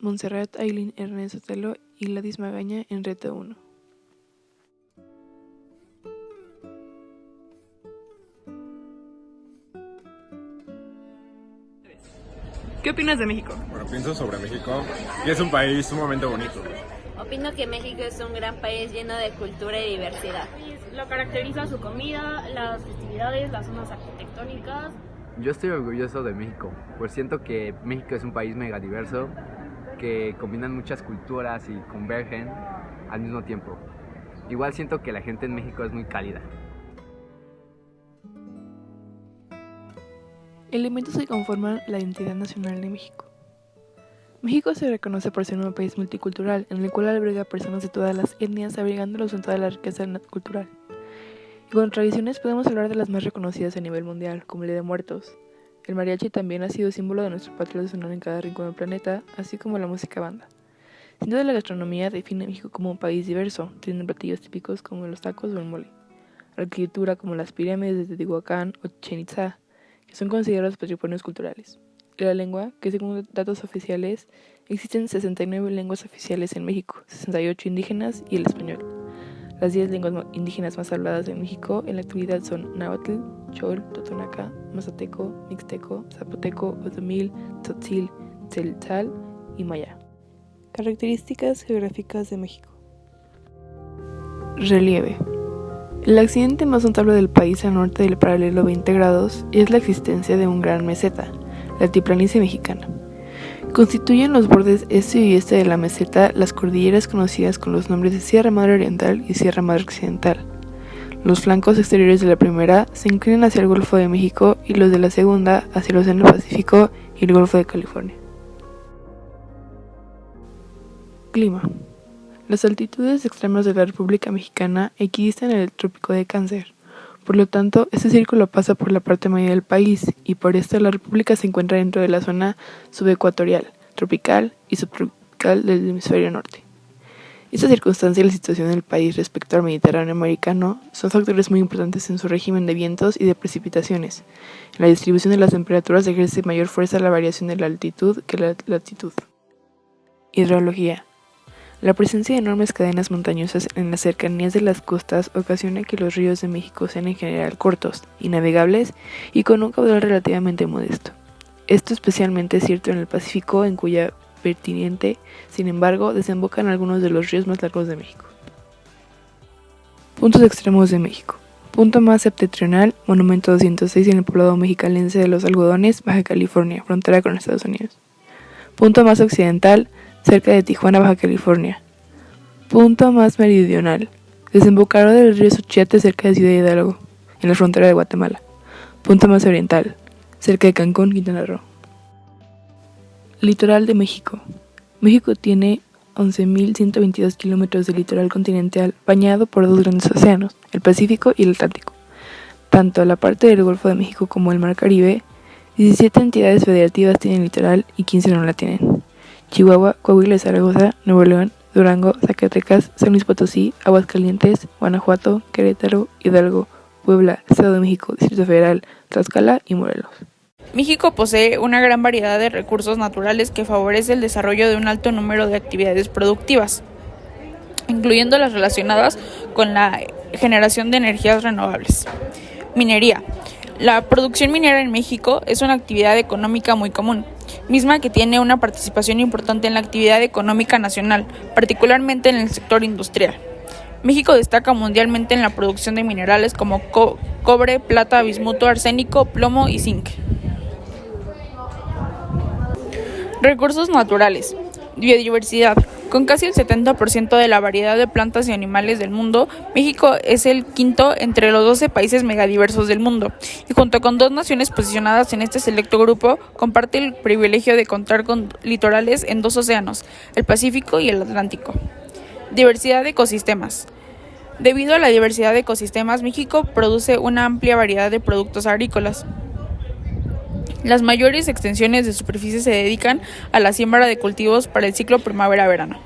Montserrat Ailín Hernández Sotelo y Gladys Magaña en Reto 1. ¿Qué opinas de México? Bueno, pienso sobre México y es un país sumamente bonito. Opino que México es un gran país lleno de cultura y diversidad. Lo caracteriza su comida, las festividades, las zonas arquitectónicas. Yo estoy orgulloso de México, pues siento que México es un país mega diverso, que combinan muchas culturas y convergen al mismo tiempo. Igual siento que la gente en México es muy cálida. Elementos que conforman la identidad nacional de México. México se reconoce por ser un país multicultural, en el cual alberga personas de todas las etnias, abrigándolos en toda la riqueza cultural. Y con tradiciones podemos hablar de las más reconocidas a nivel mundial, como el Día de Muertos. El mariachi también ha sido símbolo de nuestro patria nacional en cada rincón del planeta, así como la música banda. Sin duda la gastronomía define a México como un país diverso, teniendo platillos típicos como los tacos o el mole. Arquitectura como las pirámides de Teotihuacán o Chichén Itzá, que son considerados patrimonios culturales. Y la lengua, que según datos oficiales, existen 69 lenguas oficiales en México, 68 indígenas y el español. Las 10 lenguas indígenas más habladas en México en la actualidad son náhuatl, chol, totonaca, mazateco, mixteco, zapoteco, otomil, tzotzil, tzeltal y maya. Características geográficas de México. Relieve. El accidente más notable del país al norte del paralelo 20 grados es la existencia de un gran meseta, la altiplanicie mexicana. Constituyen los bordes este y oeste de la meseta las cordilleras conocidas con los nombres de Sierra Madre Oriental y Sierra Madre Occidental. Los flancos exteriores de la primera se inclinan hacia el Golfo de México y los de la segunda hacia el Océano Pacífico y el Golfo de California. Clima. Las altitudes extremas de la República Mexicana equidistan en el Trópico de Cáncer. Por lo tanto, este círculo pasa por la parte media del país y por esto la República se encuentra dentro de la zona subecuatorial, tropical y subtropical del hemisferio norte. Esta circunstancia y la situación del país respecto al Mediterráneo americano son factores muy importantes en su régimen de vientos y de precipitaciones. En la distribución de las temperaturas ejerce mayor fuerza la variación de la altitud que la latitud. Hidrología. La presencia de enormes cadenas montañosas en las cercanías de las costas ocasiona que los ríos de México sean en general cortos, inavegables y con un caudal relativamente modesto. Esto especialmente es cierto en el Pacífico, en cuya vertiente, sin embargo, desembocan algunos de los ríos más largos de México. Puntos extremos de México. Punto más septentrional, Monumento 206 en el poblado mexicalense de Los Algodones, Baja California, frontera con Estados Unidos. Punto más occidental, cerca de Tijuana, Baja California. Punto más meridional, desembocadura del río Suchiate cerca de Ciudad Hidalgo, en la frontera de Guatemala. Punto más oriental, cerca de Cancún, Quintana Roo. Litoral de México. México tiene 11.122 kilómetros de litoral continental bañado por dos grandes océanos, el Pacífico y el Atlántico. Tanto la parte del Golfo de México como el Mar Caribe, 17 entidades federativas tienen litoral y 15 no la tienen. Chihuahua, Coahuila, Zaragoza, Nuevo León, Durango, Zacatecas, San Luis Potosí, Aguascalientes, Guanajuato, Querétaro, Hidalgo, Puebla, Estado de México, Distrito Federal, Tlaxcala y Morelos. México posee una gran variedad de recursos naturales que favorece el desarrollo de un alto número de actividades productivas, incluyendo las relacionadas con la generación de energías renovables. Minería. La producción minera en México es una actividad económica muy común, misma que tiene una participación importante en la actividad económica nacional, particularmente en el sector industrial. México destaca mundialmente en la producción de minerales como cobre, plata, bismuto, arsénico, plomo y zinc. Recursos naturales. Biodiversidad. Con casi el 70% de la variedad de plantas y animales del mundo, México es el quinto entre los 12 países megadiversos del mundo, y junto con dos naciones posicionadas en este selecto grupo, comparte el privilegio de contar con litorales en dos océanos, el Pacífico y el Atlántico. Diversidad de ecosistemas. Debido a la diversidad de ecosistemas, México produce una amplia variedad de productos agrícolas. Las mayores extensiones de superficie se dedican a la siembra de cultivos para el ciclo primavera-verano.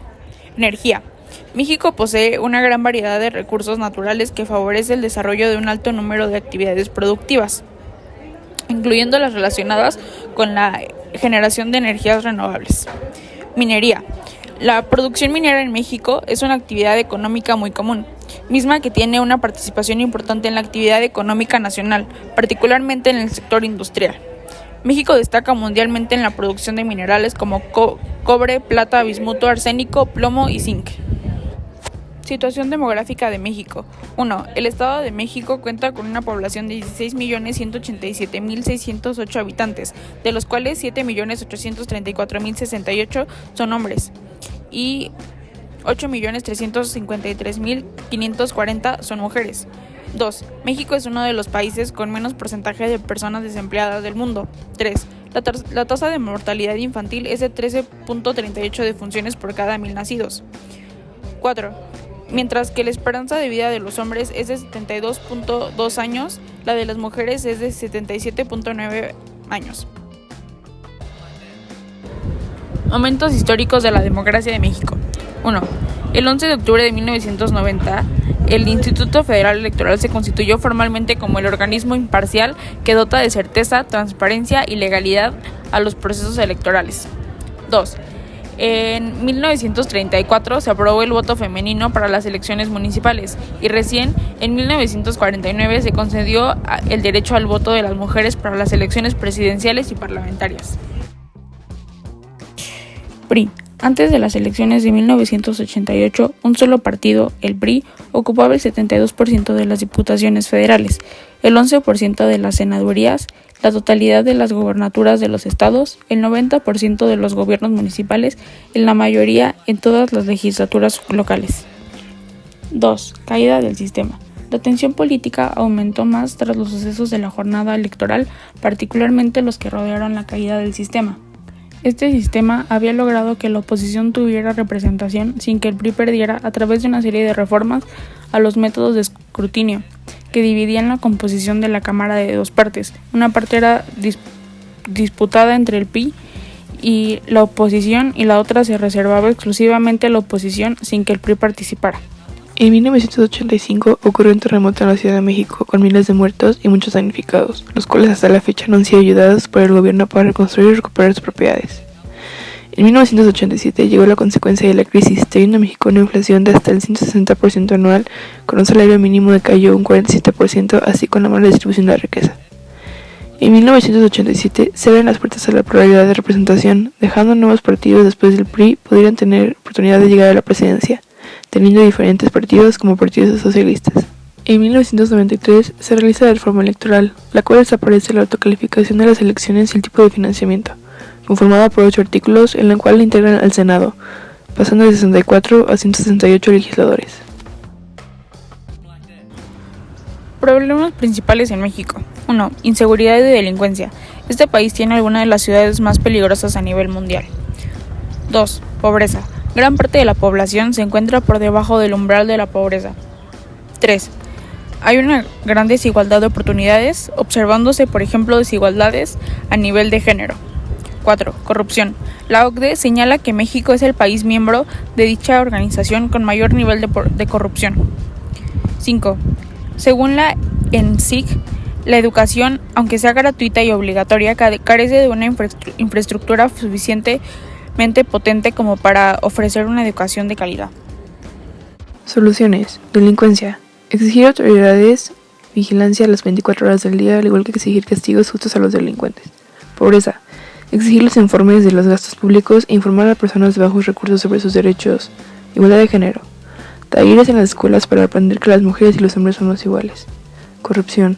Energía. México posee una gran variedad de recursos naturales que favorece el desarrollo de un alto número de actividades productivas, incluyendo las relacionadas con la generación de energías renovables. Minería. La producción minera en México es una actividad económica muy común, misma que tiene una participación importante en la actividad económica nacional, particularmente en el sector industrial. México destaca mundialmente en la producción de minerales como cobre, plata, bismuto, arsénico, plomo y zinc. Situación demográfica de México. 1. El Estado de México cuenta con una población de 16.187.608 habitantes, de los cuales 7.834.068 son hombres y 8.353.540 son mujeres. 2. México es uno de los países con menos porcentaje de personas desempleadas del mundo. 3. La tasa de mortalidad infantil es de 13.38 defunciones por cada 1.000 nacidos. 4. Mientras que la esperanza de vida de los hombres es de 72.2 años, la de las mujeres es de 77.9 años. Momentos históricos de la democracia de México. 1. El 11 de octubre de 1990, el Instituto Federal Electoral se constituyó formalmente como el organismo imparcial que dota de certeza, transparencia y legalidad a los procesos electorales. 2. En 1934 se aprobó el voto femenino para las elecciones municipales y recién en 1949 se concedió el derecho al voto de las mujeres para las elecciones presidenciales y parlamentarias. PRI. Antes de las elecciones de 1988, un solo partido, el PRI, ocupaba el 72% de las diputaciones federales, el 11% de las senadurías, la totalidad de las gobernaturas de los estados, el 90% de los gobiernos municipales, en la mayoría en todas las legislaturas locales. 2. Caída del sistema. La tensión política aumentó más tras los sucesos de la jornada electoral, particularmente los que rodearon la caída del sistema. Este sistema había logrado que la oposición tuviera representación sin que el PRI perdiera a través de una serie de reformas a los métodos de escrutinio, que dividían la composición de la Cámara de dos partes. Una parte era disputada entre el PRI y la oposición y la otra se reservaba exclusivamente a la oposición sin que el PRI participara. En 1985 ocurrió un terremoto en la Ciudad de México con miles de muertos y muchos damnificados, los cuales hasta la fecha no han sido ayudados por el gobierno para reconstruir y recuperar sus propiedades. En 1987 llegó la consecuencia de la crisis, teniendo México una inflación de hasta el 160% anual, con un salario mínimo que cayó un 47%, así con la mala distribución de la riqueza. En 1987 se abren las puertas a la pluralidad de representación, dejando nuevos partidos después del PRI podrían tener oportunidad de llegar a la presidencia, teniendo diferentes partidos como partidos socialistas. En 1993 se realiza la reforma electoral, la cual desaparece la autocalificación de las elecciones y el tipo de financiamiento, conformada por 8 artículos en la cual integran al Senado, pasando de 64 a 168 legisladores. Problemas principales en México. 1. Inseguridad y delincuencia. Este país tiene algunas de las ciudades más peligrosas a nivel mundial. 2. Pobreza. Gran parte de la población se encuentra por debajo del umbral de la pobreza. 3. Hay una gran desigualdad de oportunidades, observándose, por ejemplo, desigualdades a nivel de género. 4. Corrupción. La OCDE señala que México es el país miembro de dicha organización con mayor nivel de corrupción. 5. Según la ENSIC, la educación, aunque sea gratuita y obligatoria, carece de una infraestructura suficientemente potente como para ofrecer una educación de calidad. Soluciones. Delincuencia. Exigir autoridades, vigilancia a las 24 horas del día, al igual que exigir castigos justos a los delincuentes. Pobreza. Exigir los informes de los gastos públicos e informar a personas de bajos recursos sobre sus derechos. Igualdad de género. Talleres en las escuelas para aprender que las mujeres y los hombres somos iguales. Corrupción.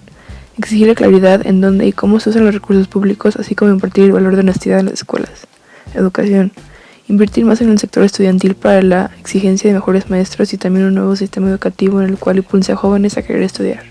Exigir la claridad en dónde y cómo se usan los recursos públicos, así como impartir el valor de honestidad en las escuelas. Educación. Invertir más en el sector estudiantil para la exigencia de mejores maestros y también un nuevo sistema educativo en el cual impulse a jóvenes a querer estudiar.